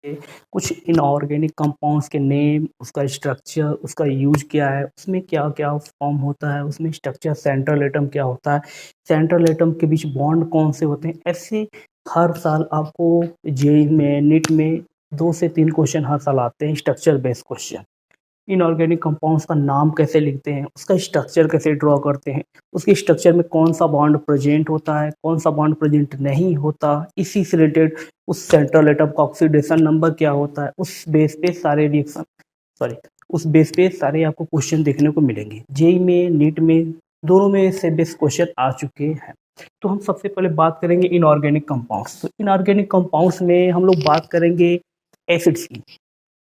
ए, कुछ inorganic compounds के name, उसका स्ट्रक्चर, उसका यूज़ क्या है, उसमें क्या-क्या फॉर्म होता है, उसमें स्ट्रक्चर सेंट्रल एटम क्या होता है, सेंट्रल एटम के बीच बॉन्ड कौन से होते हैं, ऐसे हर साल आपको जेईई में, नीट में 2 से 3 क्वेश्चन हर साल आते हैं structure based question. Inorganic compounds का नाम कैसे लिखते हैं, उसका स्ट्रक्चर कैसे ड्रॉ करते हैं, उसके स्ट्रक्चर में कौन-सा बॉन्ड प्रेज़ेंट होता है, कौन-सा बॉन्ड प्रेज़ेंट नहीं होता, इसी से रिलेटेड उस सेंट्रल एटम का ऑक्सीडेशन नंबर क्या होता है, उस बेस पे सारे रिएक्शन सॉरी उस बेस पे सारे आपको क्वेश्चन देखने को मिलेंगे। जेईई में, नीट में, दोनों में से बेस क्वेश्चन आ चुके हैं। तो हम सबसे पहले बात करेंगे इनऑर्गेनिक कंपाउंड्स। तो इनऑर्गेनिक कंपाउंड्स में हम लोग बात करेंगे एसिड्स की।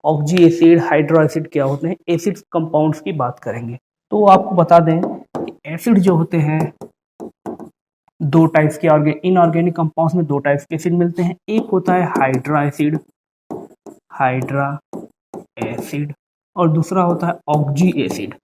ऑक्जी एसिड, हाइड्रो एसिड क्या होते हैं, एसिड कंपाउंड्स की बात करेंगे। तो आपको बता दें कि एसिड जो होते हैं 2 टाइप्स के इनऑर्गेनिक कंपाउंड्स में 2 टाइप्स के एसिड मिलते हैं। एक होता है हाइड्रा एसिड और दूसरा होता है ऑक्जी एसिड।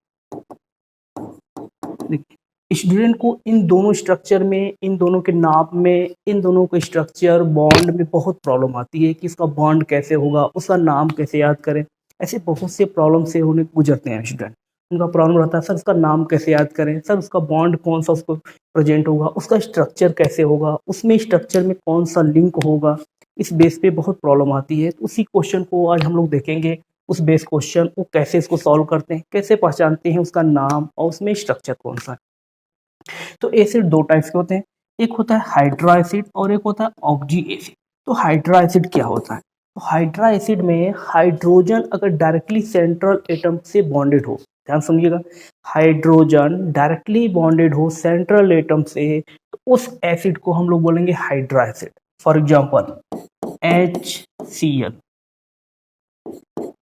देखिए स्टूडेंट को इन दोनों स्ट्रक्चर में, इन दोनों के नाम में, इन दोनों के स्ट्रक्चर बॉन्ड में बहुत प्रॉब्लम आती है कि इसका बॉन्ड कैसे होगा, उसका नाम कैसे याद करें। ऐसे बहुत से प्रॉब्लम से उन्हें गुजरते हैं स्टूडेंट। उनका प्रॉब्लम रहता है सर उसका नाम कैसे याद करें, सर उसका बॉन्ड कौन सा उसको प्रेजेंट होगा, उसका स्ट्रक्चर कैसे होगा, उसमें स्ट्रक्चर में कौन सा लिंक होगा। इस बेस पे बहुत प्रॉब्लम आती है। तो उसी क्वेश्चन को आज हम लोग देखेंगे। उस बेस क्वेश्चन को कैसे इसको सॉल्व करते हैं, कैसे पहचानते हैं उसका नाम और उसमें स्ट्रक्चर कौन सा है। तो एसिड 2 टाइप्स के होते हैं। एक होता है हाइड्रा एसिड और एक होता है ऑक्जी एसिड। तो हाइड्रा एसिड क्या होता है? तो हाइड्रा एसिड में हाइड्रोजन अगर डायरेक्टली सेंट्रल एटम से बॉन्डेड हो, ध्यान समझिएगा, हाइड्रोजन डायरेक्टली बॉन्डेड हो सेंट्रल एटम से, तो उस एसिड को हम लोग बोलेंगे hydra acid. For example HCl,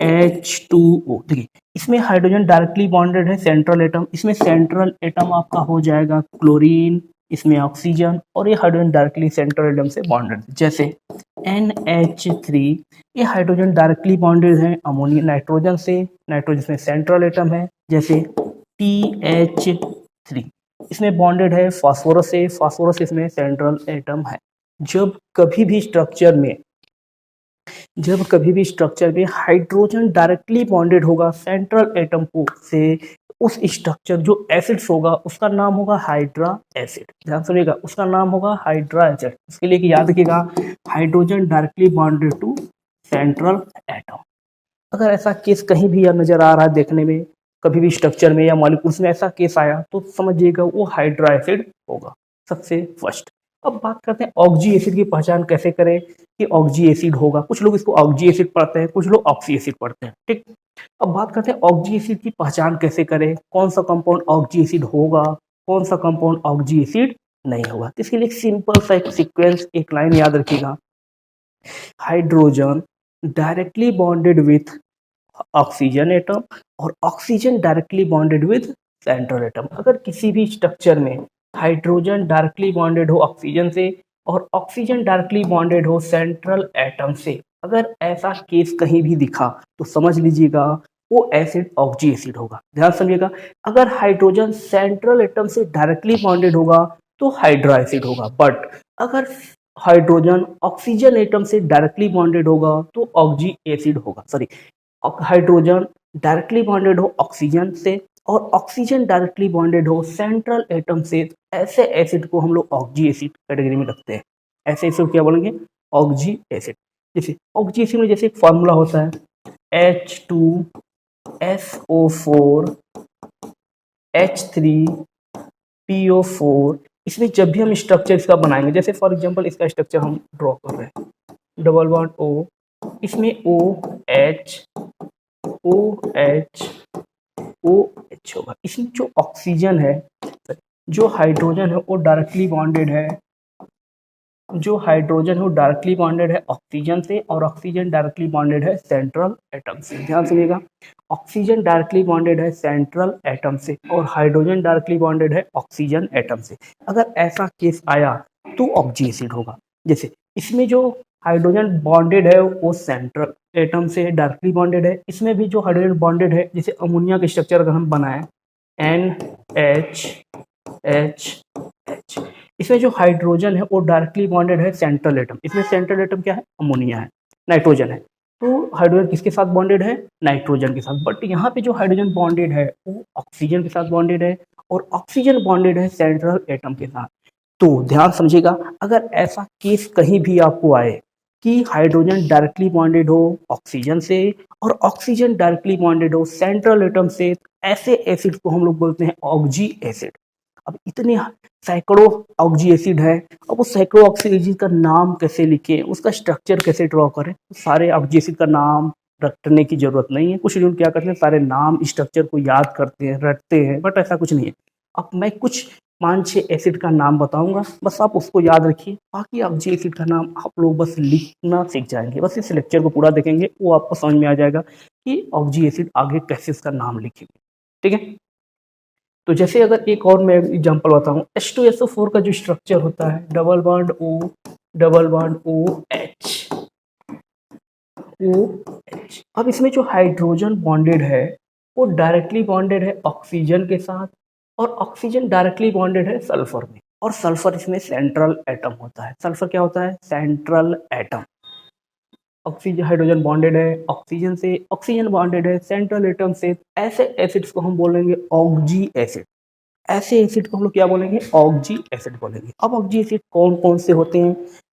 H2O। देखिए इसमें हाइड्रोजन डायरेक्टली बॉन्डेड है सेंट्रल एटम, इसमें सेंट्रल एटम आपका हो जाएगा क्लोरीन, इसमें ऑक्सीजन, और ये हाइड्रोजन डायरेक्टली सेंट्रल एटम से बॉन्डेड है। जैसे NH3, ये हाइड्रोजन डायरेक्टली बॉन्डेड है अमोनिया नाइट्रोजन से, नाइट्रोजन में सेंट्रल एटम है। जैसे TH3, इसमें बॉन्डेड है फास्फोरस से, फास्फोरस इसमें सेंट्रल एटम है। जब कभी भी स्ट्रक्चर में हाइड्रोजन डायरेक्टली बॉन्डेड होगा सेंट्रल एटम को से, उस स्ट्रक्चर जो एसिड्स होगा उसका नाम होगा हाइड्रा एसिड। ध्यान सुनिएगा, उसका नाम होगा हाइड्रा एसिड। इसके लिए कि याद रखिएगा, hydrogen directly bonded to central atom. अगर ऐसा केस कहीं भी नजर आ रहा है देखने में, कभी भी स्ट्रक्चर में या मॉलिक्यूल्स में ऐसा केस आया, तो समझिएगा वो हाइड्रा एसिड होगा सबसे फर्स्ट। अब बात करते हैं ऑक्जी एसिड की पहचान कैसे करें कि ऑक्जी एसिड होगा। कुछ लोग इसको ऑक्जी एसिड पढ़ते हैं, कुछ लोग ऑक्सी एसिड पढ़ते हैं, ठीक। अब बात करते हैं ऑक्जी एसिड की पहचान कैसे करें, कौन सा कंपाउंड ऑक्जी एसिड होगा, कौन सा कंपाउंड ऑक्जी एसिड नहीं होगा। तो इसके लिए सिंपल सा एक सीक्वेंस, एक लाइन याद रखिएगा, hydrogen directly bonded with oxygen atom और oxygen directly bonded with central atom. अगर किसी भी स्ट्रक्चर में हाइड्रोजन डायरेक्टली बॉन्डेड हो ऑक्सीजन से और ऑक्सीजन डायरेक्टली बॉन्डेड हो सेंट्रल एटम से, अगर ऐसा केस कहीं भी दिखा तो समझ लीजिएगा वो एसिड ऑक्जी एसिड होगा। ध्यान समझिएगा, अगर हाइड्रोजन सेंट्रल एटम से डायरेक्टली बॉन्डेड होगा तो हाइड्रा एसिड होगा, बट अगर हाइड्रोजन ऑक्सीजन एटम से डायरेक्टली बॉन्डेड होगा तो ऑक्जी एसिड होगा। सॉरी, हाइड्रोजन डायरेक्टली बॉन्डेड हो ऑक्सीजन से और ऑक्सीजन डायरेक्टली बॉन्डेड हो सेंट्रल एटम से, ऐसे एसिड को हम लोग ऑक्जी एसिड कैटेगरी में रखते हैं। ऐसे एसिड क्या बोलेंगे? Oxy acid. जैसे ऑक्जी एसिड में जैसे एक फॉर्मूला होता है H2SO4 H3PO4। इसमें जब भी हम स्ट्रक्चर इसका बनाएंगे, जैसे फॉर एग्जांपल इसका स्ट्रक्चर हम ड्रॉ कर रहे हैं, डबल बॉन्ड O, इसमें OH होगा। इसमें जो ऑक्सीजन है, जो हाइड्रोजन है वो डायरेक्टली बॉन्डेड है, ऑक्सीजन से और ऑक्सीजन डायरेक्टली बॉन्डेड है सेंट्रल एटम से। ध्यान सुनिएगा, ऑक्सीजन डायरेक्टली बॉन्डेड है सेंट्रल एटम से और हाइड्रोजन डायरेक्टली बॉन्डेड है ऑक्सीजन एटम से। अगर ऐसा केस आया तो ऑक्जी एसिड होगा। जैसे इसमें जो हाइड्रोजन बॉन्डेड है वो सेंट्रल एटम से डायरेक्टली बॉन्डेड है, इसमें भी जो हाइड्रोजन बॉन्डेड है, जैसे अमोनिया के स्ट्रक्चर अगर हम बनाएं NH, इसमें जो हाइड्रोजन है वो डायरेक्टली बॉन्डेड है सेंट्रल एटम, इसमें सेंट्रल एटम क्या है? अमोनिया है, नाइट्रोजन है। तो हाइड्रोजन किसके साथ बॉन्डेड है? नाइट्रोजन के साथ। बट यहाँ पे जो हाइड्रोजन बॉन्डेड है वो ऑक्सीजन के साथ बॉन्डेड है, और ऑक्सीजन बॉन्डेड है सेंट्रल एटम के साथ। तो ध्यान समझिएगा, अगर ऐसा केस कहीं भी आपको आए कि हाइड्रोजन डायरेक्टली बॉन्डेड हो ऑक्सीजन से और ऑक्सीजन डायरेक्टली बॉन्डेड हो सेंट्रल एटम से, ऐसे एसिड को हम लोग बोलते हैं ऑक्जी एसिड। अब इतने सैकड़ों ऑक्जी एसिड है, अब वो सैकड़ों ऑक्सी एसिड का नाम कैसे लिखें, उसका स्ट्रक्चर कैसे ड्रॉ करें? सारे ऑक्जी एसिड का नाम रटने की जरूरत नहीं है। कुछ लोग क्या करते हैं, सारे नाम स्ट्रक्चर को याद करते हैं, रटते हैं, बट ऐसा कुछ नहीं है। अब मैं कुछ 5-6 एसिड का नाम बताऊंगा, बस आप उसको याद रखिए, बाकी ऑक्जी एसिड का नाम आप लोग बस लिखना सीख जाएंगे। बस इस लेक्चर को पूरा देखेंगे, वो आपको समझ में आ जाएगा कि ऑक्जी एसिड आगे कैसे उसका नाम लिखेंगे। ठीक है, तो जैसे अगर एक और मैं एग्जांपल बताऊं, H2SO4 का जो स्ट्रक्चर होता है, double bond O, double bond OH, OH। अब इसमें जो हाइड्रोजन बॉन्डेड है वो डायरेक्टली बॉन्डेड है ऑक्सीजन के साथ, और ऑक्सीजन डायरेक्टली बॉन्डेड है सल्फर में, और सल्फर इसमें सेंट्रल एटम होता है। सल्फर क्या होता है? Central atom. Oxygen hydrogen bonded है ऑक्सीजन से, ऑक्सीजन बॉन्डेड है सेंट्रल एटम से, ऐसे एसिड्स को हम बोलेंगे ऑक्जी एसिड। ऐसे एसिड को हम लोग क्या बोलेंगे? ऑक्जी एसिड बोलेंगे। अब ऑक्जी एसिड कौन कौन से होते हैं,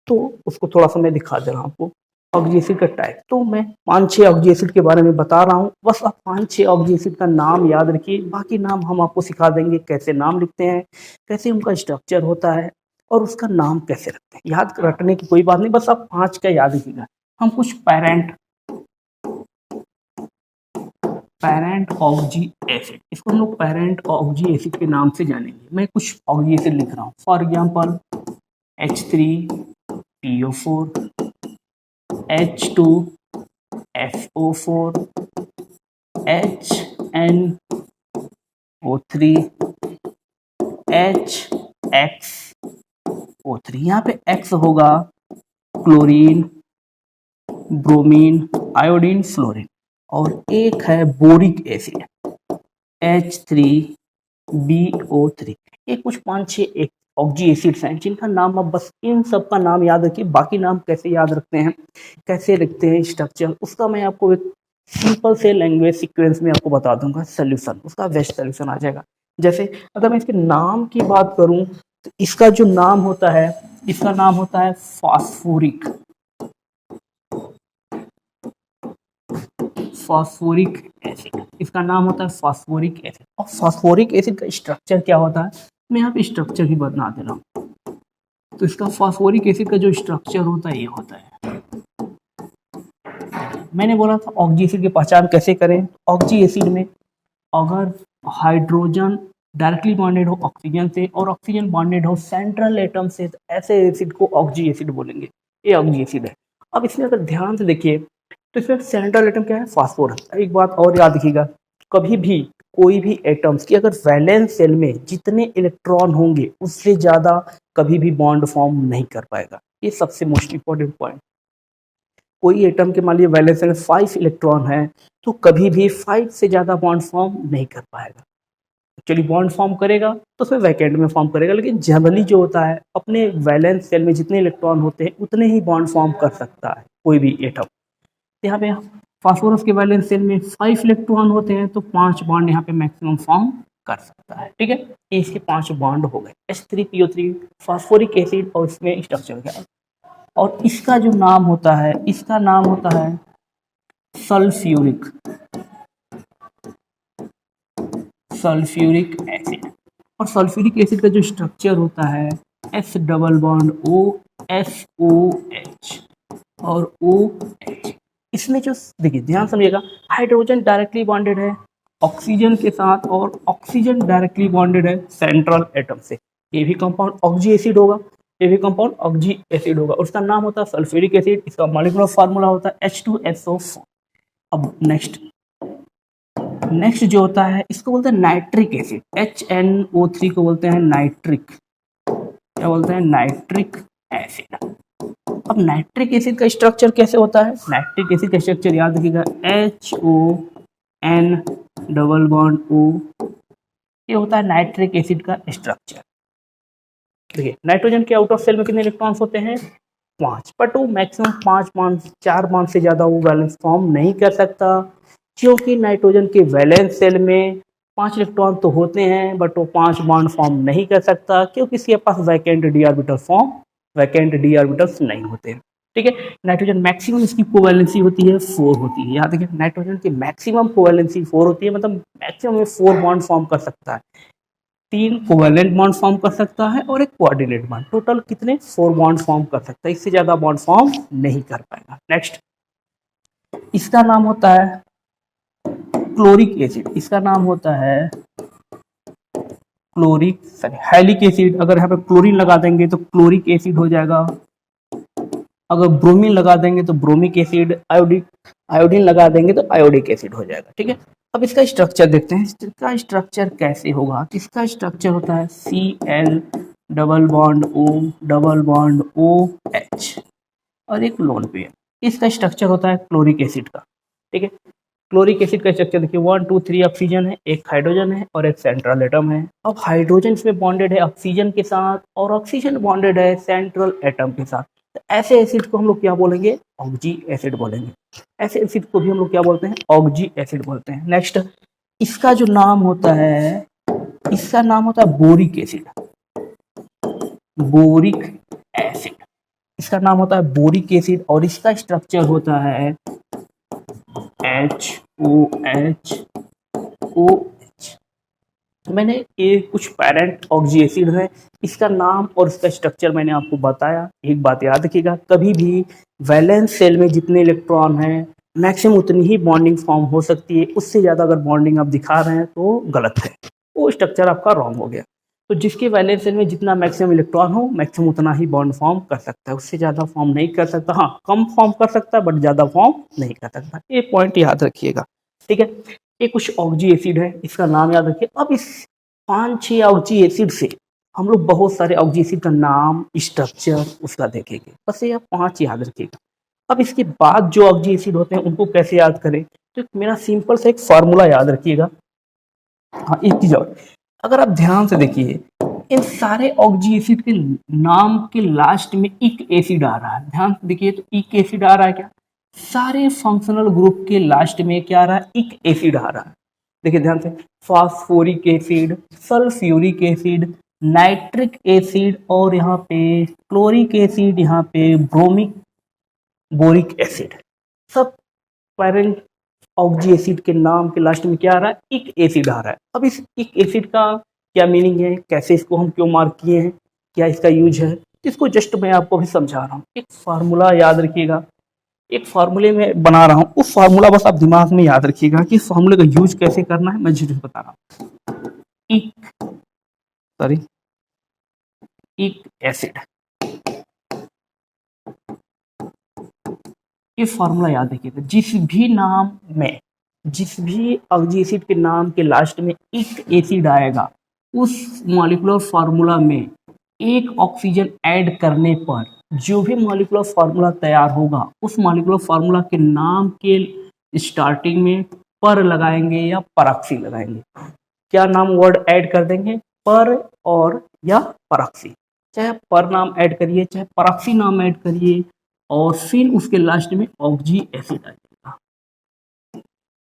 तो उसको थोड़ा सा मैं दिखा दे रहा हूँ आपको। ऑक्जी एसिड का टाइप, तो मैं 5-6 ऑक्जी एसिड के बारे में बता रहा हूँ, बस आप 5-6 ऑक्जी एसिड का नाम याद रखिए, बाकी नाम हम आपको सिखा देंगे कैसे नाम लिखते हैं, कैसे उनका स्ट्रक्चर होता है, और उसका नाम कैसे रखते हैं। याद रटने की कोई बात नहीं, बस आप 5 का याद रखिएगा। हम कुछ पैरेंट ऑक्जी एसिड, इसको हम लोग पैरेंट ऑक्जी एसिड के नाम से जानेंगे। मैं कुछ ऑक्जी एसिड लिख रहा हूँ, for example H3PO4, H2SO4, HNO3, HXO3। यहाँ पे X होगा क्लोरीन, ब्रोमीन, आयोडीन, फ्लोरीन, और एक है बोरिक एसिड H3BO3। ये कुछ 5-6 ऑक्जी एसिड्स हैं जिनका नाम आप बस इन सब का नाम याद रखिए। बाकी नाम कैसे याद रखते हैं, कैसे लिखते हैं स्ट्रक्चर, उसका मैं आपको एक सिंपल से लैंग्वेज सीक्वेंस में आपको बता दूंगा। सोल्यूशन, उसका बेस्ट सोल्यूशन आ जाएगा। जैसे अगर मैं इसके नाम की बात करूं, तो इसका जो नाम होता है, इसका नाम होता है फास्फोरिक एसिड। इसका नाम होता है फास्फोरिक एसिड। और फास्फोरिक एसिड का स्ट्रक्चर क्या होता है, मैं यहाँ पे स्ट्रक्चर ही बता दे रहा हूँ। तो इसका फास्फोरिक एसिड का जो स्ट्रक्चर होता है ये होता है, मैंने बोला था ऑक्जी एसिड की पहचान कैसे करें। ऑक्जी एसिड में अगर हाइड्रोजन डायरेक्टली बॉन्डेड हो ऑक्सीजन से और ऑक्सीजन बॉन्डेड हो सेंट्रल एटम से, तो ऐसे एसिड को ऑक्जी एसिड बोलेंगे। ये ऑक्जी एसिड है। अब इसमें अगर ध्यान से देखिए तो इसमें सेंट्रल एटम क्या है? फास्फोरस। एक बात और याद रखिएगा, कभी भी कोई भी एटम्स की अगर वैलेंस शेल में जितने इलेक्ट्रॉन होंगे उससे ज़्यादा कभी भी बॉन्ड फॉर्म नहीं कर पाएगा। ये सबसे मोस्ट इंपॉर्टेंट पॉइंट। कोई एटम के मान लीजिए वैलेंस शेल में 5 इलेक्ट्रॉन है तो कभी भी 5 से ज़्यादा बॉन्ड फॉर्म नहीं कर पाएगा। चलिए बॉन्ड फॉर्म करेगा तो उसमें वैकेंट में फॉर्म करेगा, लेकिन जनरली जो होता है अपने वैलेंस शेल में जितने इलेक्ट्रॉन होते हैं उतने ही बॉन्ड फॉर्म कर सकता है कोई भी एटम। यहाँ पे फास्फोरस के वैलेंस शेल में 5 इलेक्ट्रॉन होते हैं तो 5 बॉन्ड यहाँ पे मैक्सिमम फॉर्म कर सकता है। ठीक है, ये इसके 5 बॉन्ड हो गए। H3PO3 फास्फोरिक एसिड, और इसमें स्ट्रक्चर क्या है, और इसका जो नाम होता है, इसका नाम होता है सल्फ्यूरिक एसिड। और सल्फ्यूरिक एसिड का जो स्ट्रक्चर होता है S डबल बॉन्ड OSOH और OH। इसमें जो देखिए ध्यान समझिएगा, हाइड्रोजन डायरेक्टली बॉन्डेड है ऑक्सीजन के साथ और ऑक्सीजन डायरेक्टली बॉन्डेड है सेंट्रल एटम से। ये भी कंपाउंड ऑक्जी एसिड होगा, ये भी कंपाउंड ऑक्जी एसिड होगा, उसका नाम होता है सल्फ्यूरिक एसिड। इसका मॉलिक्यूलर फार्मूला होता है H2SO4। अब नेक्स्ट जो होता है इसको बोलते हैं नाइट्रिक एसिड। HNO3 को बोलते हैं नाइट्रिक, क्या बोलते हैं? Nitric acid. अब नाइट्रिक एसिड का स्ट्रक्चर कैसे होता है? नाइट्रिक एसिड का स्ट्रक्चर याद रखिएगा, HON डबल बॉन्ड O। ये होता है नाइट्रिक एसिड का स्ट्रक्चर। देखिए नाइट्रोजन के आउट ऑफ सेल में कितने इलेक्ट्रॉन्स होते हैं? 5, बट वो मैक्सिमम 5 बॉन्ड 4 बॉन्ड से ज़्यादा वो वैलेंस फॉर्म नहीं कर सकता, क्योंकि नाइट्रोजन के वैलेंस शेल में 5 इलेक्ट्रॉन तो होते हैं बट वो 5 बॉन्ड फॉर्म नहीं कर सकता, क्योंकि इसके पास वैकेंट डी ऑर्बिटल्स नहीं होते हैं। ठीक है, नाइट्रोजन मैक्सिमम इसकी कोवैलेंसी होती है 4 होती है। याद रखिए, नाइट्रोजन की मैक्सिमम कोवैलेंसी 4 होती है, मतलब मैक्सिमम में 4 बॉन्ड फॉर्म कर सकता है, 3 कोवैलेंट बॉन्ड फॉर्म कर सकता है और एक कोऑर्डिनेट बॉन्ड। टोटल कितने? 4 बॉन्ड फॉर्म कर सकता है, इससे ज्यादा बॉन्ड फॉर्म नहीं कर पाएगा। नेक्स्ट, इसका नाम होता है क्लोरिक एसिड। इसका नाम होता है हैलिक एसिड। अगर यहाँ पे क्लोरीन लगा देंगे तो क्लोरिक एसिड हो जाएगा, अगर ब्रोमीन लगा देंगे तो ब्रोमिक एसिड, आयोडीन लगा देंगे तो आयोडिक एसिड हो जाएगा। ठीक है, अब इसका स्ट्रक्चर देखते हैं, इसका स्ट्रक्चर कैसे होगा। इसका स्ट्रक्चर होता है Cl double bond O double bond OH और एक लोन पेयर। इसका स्ट्रक्चर होता है क्लोरिक एसिड का। ठीक है, क्लोरिक एसिड का स्ट्रक्चर देखिए, 1 2 3 ऑक्सीजन है, एक हाइड्रोजन है और एक सेंट्रल एटम है। अब हाइड्रोजन इसमें बॉन्डेड है ऑक्सीजन के साथ और ऑक्सीजन बॉन्डेड है सेंट्रल एटम के साथ। तो ऐसे एसिड को हम लोग क्या बोलेंगे? ऑक्जी एसिड बोलेंगे। ऐसे एसिड को भी हम लोग क्या बोलते हैं? ऑक्जी एसिड बोलते हैं। नेक्स्ट, इसका जो नाम होता है, इसका नाम होता है बोरिक एसिड। बोरिक एसिड, इसका नाम होता है बोरिक एसिड और इसका स्ट्रक्चर होता है HOH OH। मैंने ये कुछ पैरेंट ऑक्जी एसिड है, इसका नाम और इसका स्ट्रक्चर मैंने आपको बताया। एक बात याद रखिएगा, कभी भी वैलेंस शेल में जितने इलेक्ट्रॉन हैं मैक्सिमम उतनी ही बॉन्डिंग फॉर्म हो सकती है, उससे ज़्यादा अगर बॉन्डिंग आप दिखा रहे हैं तो गलत है, वो स्ट्रक्चर आपका रॉन्ग हो गया। तो जिसके वैलेंस शेल में जितना मैक्सिमम इलेक्ट्रॉन हो मैक्सिमम उतना ही बॉन्ड फॉर्म कर सकता है, उससे ज़्यादा फॉर्म नहीं कर सकता। हाँ, कम फॉर्म कर सकता है बट ज़्यादा फॉर्म नहीं कर सकता, ये पॉइंट याद रखिएगा। ठीक है, ये कुछ ऑक्जी एसिड है, इसका नाम याद रखिए। अब इस 5-6 ऑक्जी एसिड से हम लोग बहुत सारे ऑक्जी एसिड का नाम, स्ट्रक्चर उसका देखेंगे, बस ये आप 5 याद रखिएगा। अब इसके बाद जो ऑक्जी एसिड होते हैं उनको कैसे याद करें, तो मेरा सिंपल सा एक फार्मूला याद रखिएगा। हाँ, एक चीज और, अगर आप ध्यान से देखिए, इन सारे ऑक्जी एसिड के नाम के लास्ट में इक एसिड आ रहा है। ध्यान से देखिए, तो इक एसिड आ रहा है क्या? सारे फंक्शनल ग्रुप के लास्ट में क्या आ रहा है? इक एसिड आ रहा है। देखिए ध्यान से, phosphoric acid, sulphuric acid, nitric acid और यहाँ पे क्लोरिक एसिड, यहाँ पे बोरिक एसिड, सब पैरेंट ऑक्जी एसिड के नाम के लास्ट में क्या आ रहा है? इक एसिड आ रहा है। अब इस इक एसिड का क्या मीनिंग है, कैसे इसको हम क्यों मार्क किए हैं, क्या इसका यूज है, इसको जस्ट मैं आपको भी समझा रहा हूँ। एक फार्मूला याद रखिएगा, एक फार्मूले में बना रहा हूँ, उस फार्मूला बस आप दिमाग में याद रखिएगा कि फार्मूले का यूज कैसे करना है, मैं जरूर बता रहा हूँ। इक एसिड, ये फार्मूला याद रखिएगा। जिस भी ऑक्जी एसिड के नाम के लास्ट में इक एसिड आएगा, उस मॉलिक्यूलर फार्मूला में एक ऑक्सीजन ऐड करने पर जो भी मॉलिक्यूलर फार्मूला तैयार होगा, उस मॉलिक्यूलर फार्मूला के नाम के स्टार्टिंग में पर लगाएंगे या परऑक्सी लगाएंगे। क्या नाम वर्ड ऐड कर देंगे? पर और या परऑक्सी, चाहे पर नाम ऐड करिए चाहे परऑक्सी नाम ऐड करिए, और फिर उसके लास्ट में ऑक्जी एसिड आ जाएगा।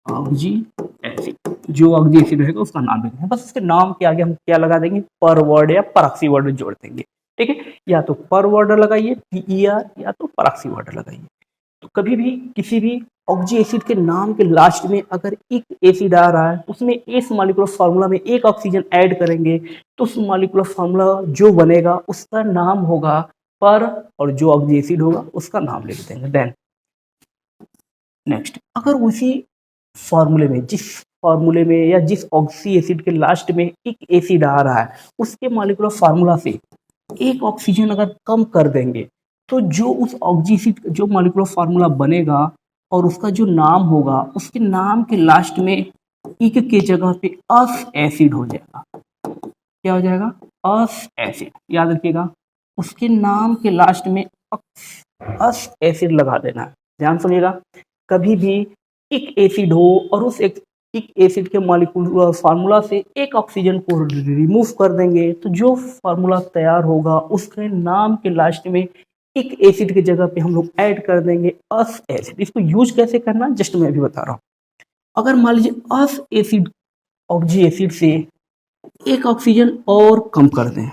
ऑक्जी एसिड, जो ऑक्जी एसिड रहेगा उसका नाम देंगे, बस उसके नाम के आगे हम क्या लगा देंगे? पर वर्ड या परऑक्सी वर्ड जोड़ देंगे। ठीक है, या तो पर वर्ड लगाइए PER, या तो परऑक्सी वर्ड लगाइए। तो कभी भी किसी भी ऑक्जी एसिड के नाम के लास्ट में अगर एक एसिड आ रहा है, उसमें इस मॉलिक्यूलर फार्मूला में एक ऑक्सीजन ऐड करेंगे तो उस मॉलिक्यूलर फार्मूला जो बनेगा उसका नाम होगा पर, और जो ऑक्जी एसिड होगा उसका नाम लिख देंगे। देन नेक्स्ट, अगर उसी फार्मूले में या जिस ऑक्सी एसिड के लास्ट में एक एसिड आ रहा है, उसके मॉलिक्यूलर फार्मूला से एक ऑक्सीजन अगर कम कर देंगे, तो जो उस ऑक्सी एसिड जो मॉलिक्यूलर फार्मूला बनेगा और उसका जो नाम होगा, उसके नाम के लास्ट में इक के जगह पे अस एसिड हो जाएगा। क्या हो जाएगा? अस एसिड। याद रखिएगा, उसके नाम के लास्ट में अस एसिड लगा देना है। ध्यान सुनिएगा, कभी भी एक एसिड हो और उस एक एसिड के मॉलिक्यूलर फार्मूला से एक ऑक्सीजन को रिमूव कर देंगे, तो जो फार्मूला तैयार होगा उसके नाम के लास्ट में एक एसिड की जगह पे हम लोग ऐड कर देंगे अस एसिड। इसको यूज कैसे करना जस्ट मैं भी बता रहा हूँ। अगर मान लीजिए अस एसिड ऑक्जी एसिड से एक ऑक्सीजन और कम कर दें,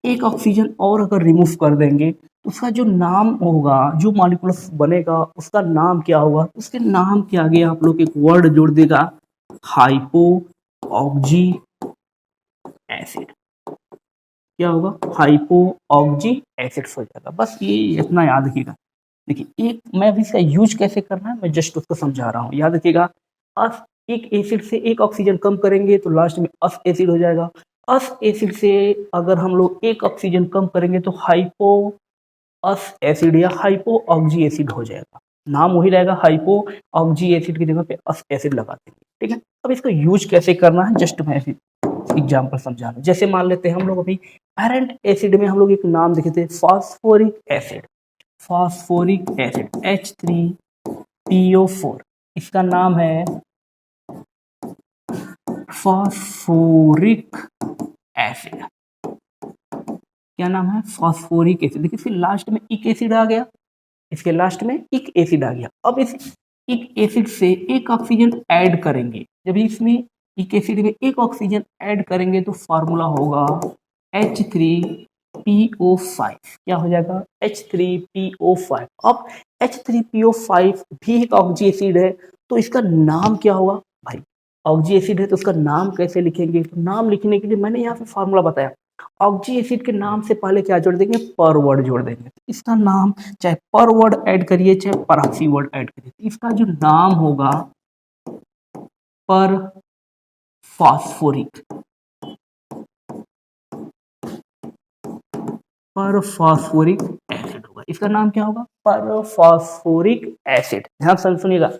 एक ऑक्सीजन और अगर रिमूव कर देंगे तो उसका जो नाम होगा, जो मॉलिक्यूल बनेगा उसका नाम क्या होगा, उसके नाम के आगे आप लोग एक वर्ड जोड़ देगा हाइपो ऑक्जी एसिड। क्या होगा, हाइपो ऑक्जी एसिड्स हो जाएगा। बस ये इतना याद रखिएगा। देखिए एक मैं अभी इसका यूज कैसे करना है मैं जस्ट उसको समझा रहा हूँ, याद रखिएगा। अस एक एसिड से एक ऑक्सीजन कम करेंगे तो लास्ट में अस एसिड हो जाएगा। अस एसिड से अगर हम लोग एक ऑक्सीजन कम करेंगे तो हाइपो अस एसिड या हाइपो ऑक्जी एसिड हो जाएगा। नाम वही रहेगा, हाइपो ऑक्जी एसिड की जगह पे अस एसिड लगा देंगे। ठीक है, अब इसको यूज कैसे करना है जस्ट मैं एग्जाम्पल समझा रहा हूँ। जैसे मान लेते हैं हम लोग अभी पैरेंट एसिड में हम लोग एक नाम देखे थे phosphoric acid. Phosphoric acid H3PO4, इसका नाम है फास्फोरिक एसिड। क्या नाम है, फास्फोरिक एसिड। देखिए फिर लास्ट में इक एसिड आ गया, इसके लास्ट में इक एसिड आ गया। अब इस इक एसिड से एक ऑक्सीजन ऐड करेंगे, जब इसमें इक एसिड में एक ऑक्सीजन ऐड करेंगे तो फार्मूला होगा H3PO5। क्या हो जाएगा, H3PO5। अब H3PO5 भी एक ऑक्जी एसिड है तो इसका नाम क्या होगा भाई, ऑक्जी एसिड है तो उसका नाम कैसे लिखेंगे, तो नाम लिखने के लिए मैंने यहाँ पे फार्मूला बताया। ऑक्जी एसिड के नाम से पहले क्या जोड़ देंगे, पर वर्ड जोड़ देंगे। इसका नाम चाहे पर वर्ड ऐड करिए चाहे पराक्सी वर्ड ऐड करिए, इसका जो नाम होगा पर फास्फोरिक, पर फास्फोरिक एसिड होगा। इसका नाम क्या होगा, पर फास्फोरिक एसिड। ध्यान से सुनिएगा,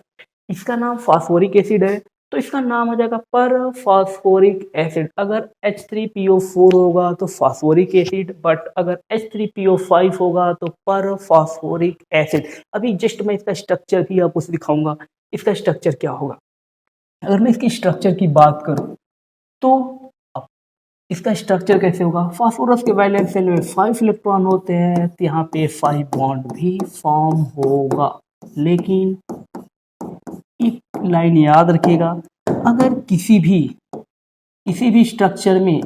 इसका नाम फास्फोरिक एसिड है तो इसका नाम हो जाएगा पर फास्फोरिक एसिड। अगर H3PO4 होगा तो फास्फोरिक एसिड, बट अगर H3PO5 होगा तो पर फास्फोरिक एसिड। अभी जस्ट मैं इसका स्ट्रक्चर भी आपको दिखाऊंगा, इसका स्ट्रक्चर क्या होगा। अगर मैं इसकी स्ट्रक्चर की बात करूं तो इसका स्ट्रक्चर कैसे होगा, फास्फोरस के वैलेंस शेल में 5 इलेक्ट्रॉन होते हैं तो यहाँ पे 5 बॉन्ड भी फॉर्म होगा। लेकिन एक लाइन याद रखिएगा, अगर किसी भी स्ट्रक्चर में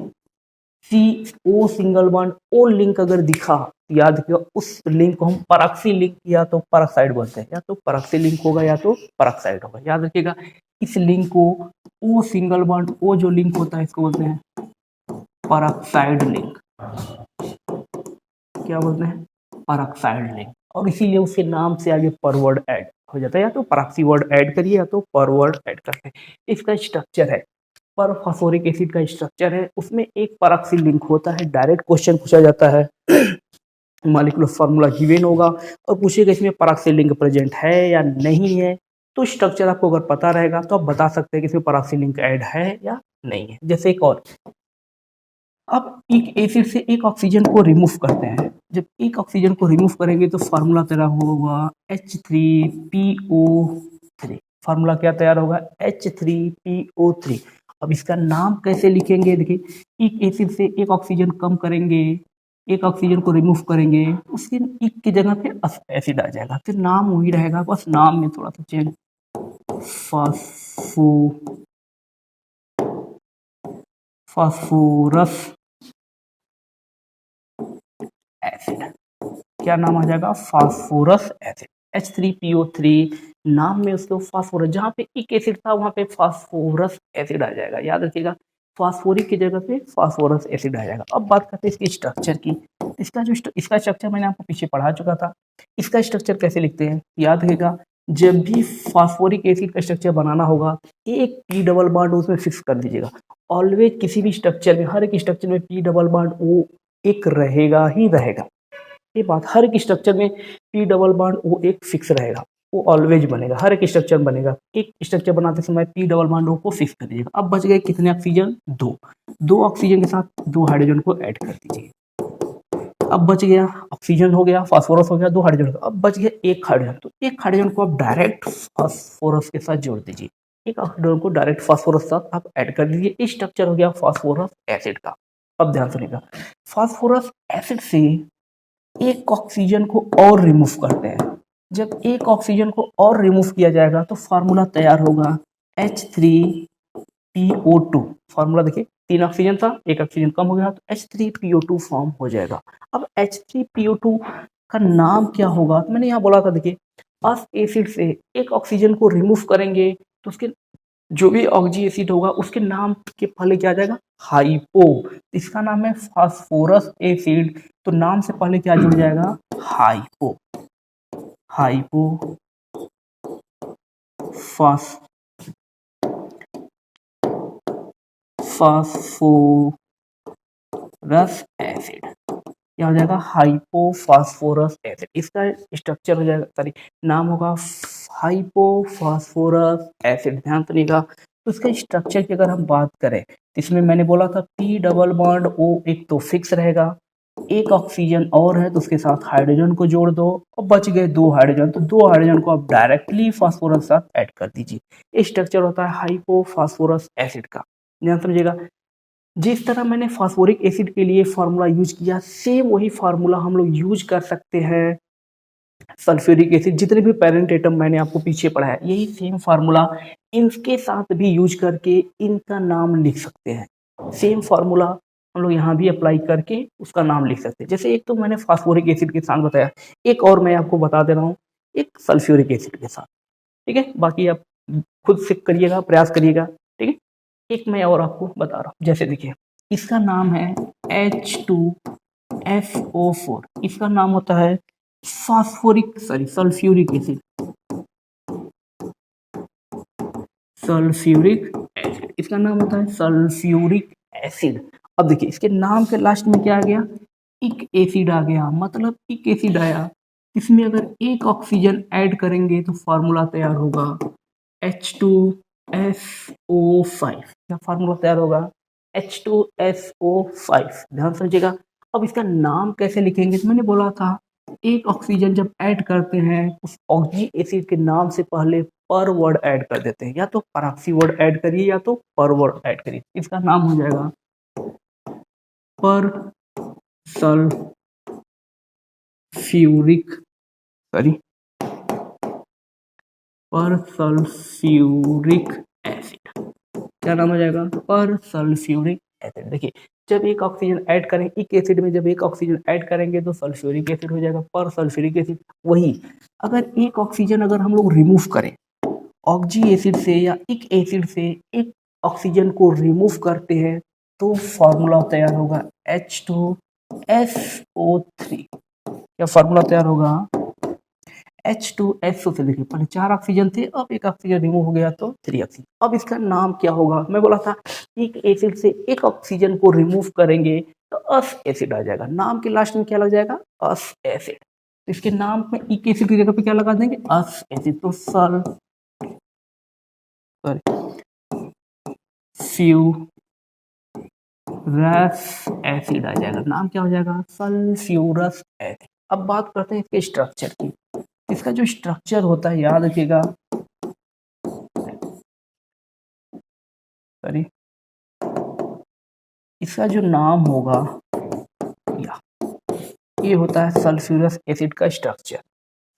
C O single bond O link अगर दिखा, याद रखिएगा उस लिंक को हम परऑक्सी लिंक या तो परऑक्साइड बोलते हैं, या तो परऑक्सी लिंक होगा या तो परऑक्साइड होगा। याद रखिएगा इस लिंक को ओ सिंगल बॉन्ड ओ जो लिंक होता है इसको बोलते हैं परऑक्साइड लिंक। क्या बोलते हैं, परऑक्साइड लिंक। और इसीलिए उसके नाम से आगे पर वर्ड ऐड हो जाता है, या तो परऑक्सी वर्ड ऐड करिए या तो पर वर्ड ऐड करते हैं। इसका स्ट्रक्चर है, पर फास्फोरिक एसिड का स्ट्रक्चर है, उसमें एक परऑक्सी लिंक होता है। डायरेक्ट क्वेश्चन पूछा जाता है, मॉलिक्यूलर फार्मूला गिवन होगा और पूछेगा इसमें परऑक्सी लिंक प्रेजेंट है या नहीं है। तो स्ट्रक्चर आपको अगर पता रहेगा तो आप बता सकते हैं कि इसमें परऑक्सी लिंक ऐड है या नहीं है। जैसे एक और, अब एक एसिड से एक ऑक्सीजन को रिमूव करते हैं, जब एक ऑक्सीजन को रिमूव करेंगे तो फार्मूला तैयार होगा H3PO3। फार्मूला क्या तैयार होगा, H3PO3। अब इसका नाम कैसे लिखेंगे, देखिए एक एसिड से एक ऑक्सीजन कम करेंगे, एक ऑक्सीजन को रिमूव करेंगे, उसके एक की जगह पे एसिड आ जाएगा, फिर नाम वही रहेगा, बस नाम में थोड़ा सा चेंज। Phospho phosphorus acid. क्या नाम आ जाएगा, फास्फोरस एसिड। H3PO3 नाम में उसको फास्फोरस, जहाँ पे एक एसिड था वहाँ पे फास्फोरस एसिड आ जाएगा। याद रखिएगा फास्फोरिक की जगह पे फास्फोरस एसिड आ जाएगा। अब बात करते हैं इसकी स्ट्रक्चर की। इसका स्ट्रक्चर मैंने आपको पीछे पढ़ा चुका था। इसका स्ट्रक्चर कैसे लिखते हैं, याद रखिएगा जब भी फास्फोरिक एसिड का स्ट्रक्चर बनाना होगा एक पी डबल बॉन्ड उसमें फिक्स कर दीजिएगा। ऑलवेज किसी भी स्ट्रक्चर में, हर एक स्ट्रक्चर में पी डबल बॉन्ड वो एक रहेगा ही रहेगा। ये बात, हर एक स्ट्रक्चर में पी डबल बॉन्ड वो एक फिक्स रहेगा, वो ऑलवेज बनेगा, हर एक स्ट्रक्चर बनेगा। एक स्ट्रक्चर बनाते समय पी डबल बॉन्ड को फिक्स कर दीजिएगा। अब बच गए कितने ऑक्सीजन, दो ऑक्सीजन के साथ दो हाइड्रोजन को ऐड कर दीजिए। अब बच गया, ऑक्सीजन हो गया, फास्फोरस हो गया, दो हाइड्रोजन, अब बच गया एक हाइड्रोजन। तो एक हाइड्रोजन को आप डायरेक्ट फास्फोरस के साथ जोड़ दीजिए, एक हाइड्रोजन को डायरेक्ट फास्फोरस के साथ आप ऐड कर दीजिए। इस स्ट्रक्चर हो गया फास्फोरस एसिड का। अब ध्यान सुनिएगा, फास्फोरस एसिड से एक ऑक्सीजन को और रिमूव करते हैं। जब एक ऑक्सीजन को और रिमूव किया जाएगा तो फार्मूला तैयार होगा H3PO2। फार्मूला देखिए, 3 ऑक्सीजन था, एक ऑक्सीजन कम हो गया तो H3PO2 फॉर्म हो जाएगा। अब H3PO2 का नाम क्या होगा, तो मैंने यहाँ बोला था देखिए, अस एसिड से एक ऑक्सीजन को रिमूव करेंगे तो उसके जो भी ऑक्जी एसिड होगा उसके नाम के पहले क्या आ जाएगा, हाइपो। इसका नाम है फास्फोरस एसिड, तो नाम से पहले क्या जुड़ जाएगा, हाइपो। हाइपो फास फास्फोरस एसिड, क्या हो जाएगा, हाइपोफास्फोरस एसिड। इसका स्ट्रक्चर हो जाएगा, सॉरी, नाम होगा हाइपोफास्फोरस एसिड। ध्यान सुनिएगा, तो इसका स्ट्रक्चर की अगर हम बात करें तो इसमें मैंने बोला था पी डबल बॉन्ड ओ एक तो फिक्स रहेगा, एक ऑक्सीजन और है तो उसके साथ हाइड्रोजन को जोड़ दो और बच गए 2 हाइड्रोजन, तो 2 हाइड्रोजन को आप डायरेक्टली फास्फोरस के साथ ऐड कर दीजिए। ये स्ट्रक्चर होता है हाइपोफास्फोरस एसिड का। ध्यान समझिएगा, जिस तरह मैंने फास्फोरिक एसिड के लिए फार्मूला यूज किया, सेम वही फार्मूला हम लोग यूज कर सकते हैं सल्फ्यूरिक एसिड। जितने भी पेरेंट एटम मैंने आपको पीछे पढ़ाया, यही सेम फार्मूला इनके साथ भी यूज करके इनका नाम लिख सकते हैं। सेम फार्मूला हम लोग यहाँ भी अप्लाई करके उसका नाम लिख सकते हैं। जैसे एक तो मैंने फास्फोरिक एसिड के साथ बताया, एक और मैं आपको बता दे रहा हूँ, एक सल्फ्यूरिक एसिड के साथ। ठीक है, बाकी आप खुद से करिएगा, प्रयास करिएगा। ठीक है, एक मैं और आपको बता रहा हूँ, जैसे देखिए इसका नाम है H2SO4। इसका नाम होता है सल्फ्यूरिक एसिड। सल्फ्यूरिक एसिड, इसका नाम होता है सल्फ्यूरिक एसिड। अब देखिए इसके नाम के लास्ट में क्या आ गया, इक एसिड आ गया। मतलब इक एसिड आया, इसमें अगर एक ऑक्सीजन ऐड करेंगे तो फार्मूला तैयार होगा H2SO5। क्या फार्मूला तैयार होगा, H2SO5। ध्यान समझिएगा। अब इसका नाम कैसे लिखेंगे, तो मैंने बोला था एक ऑक्सीजन जब ऐड करते हैं उस ऑक्सी एसिड के नाम से पहले पर वर्ड ऐड कर देते हैं, या तो पराक्सी वर्ड ऐड करिए या तो पर वर्ड ऐड करिए। इसका नाम हो जाएगा पर सल्फ्यूरिक, सॉरी, पर सल्फ्यूरिक एसिड। क्या नाम हो जाएगा, पर सल्फ्यूरिक एसिड। देखिए जब एक ऑक्सीजन ऐड करें, एक एसिड में जब एक ऑक्सीजन ऐड करेंगे तो सल्फ्यूरिक एसिड हो जाएगा, पर सल्फ्यूरिक एसिड। वही अगर एक ऑक्सीजन अगर हम लोग रिमूव करें ऑक्जी एसिड से या एक एसिड से एक ऑक्सीजन को रिमूव करते हैं तो फॉर्मूला तैयार होगा H2SO3। क्या फॉर्मूला तैयार होगा, H2SO से। देखिए पहले 4 ऑक्सीजन थे, अब एक ऑक्सीजन रिमूव हो गया तो 3 ऑक्सीजन। अब इसका नाम क्या होगा, मैं बोला था एक एसिड से एक ऑक्सीजन को रिमूव करेंगे तो अस एसिड आ जाएगा। नाम के लास्ट में क्या लग जाएगा, अस एसिड। तो इसके नाम में एक एसिड की जगह पे क्या लगा देंगे, अस एसिड। तो सल्फ्यूरस एसिड आ जाएगा। नाम क्या हो जाएगा, सल्फ्यूरस एसिड। अब बात करते हैं इसके स्ट्रक्चर की। इसका जो स्ट्रक्चर होता है याद रखिएगा, सॉरी, इसका जो नाम होगा या ये होता है सल्फ्यूरस एसिड का स्ट्रक्चर।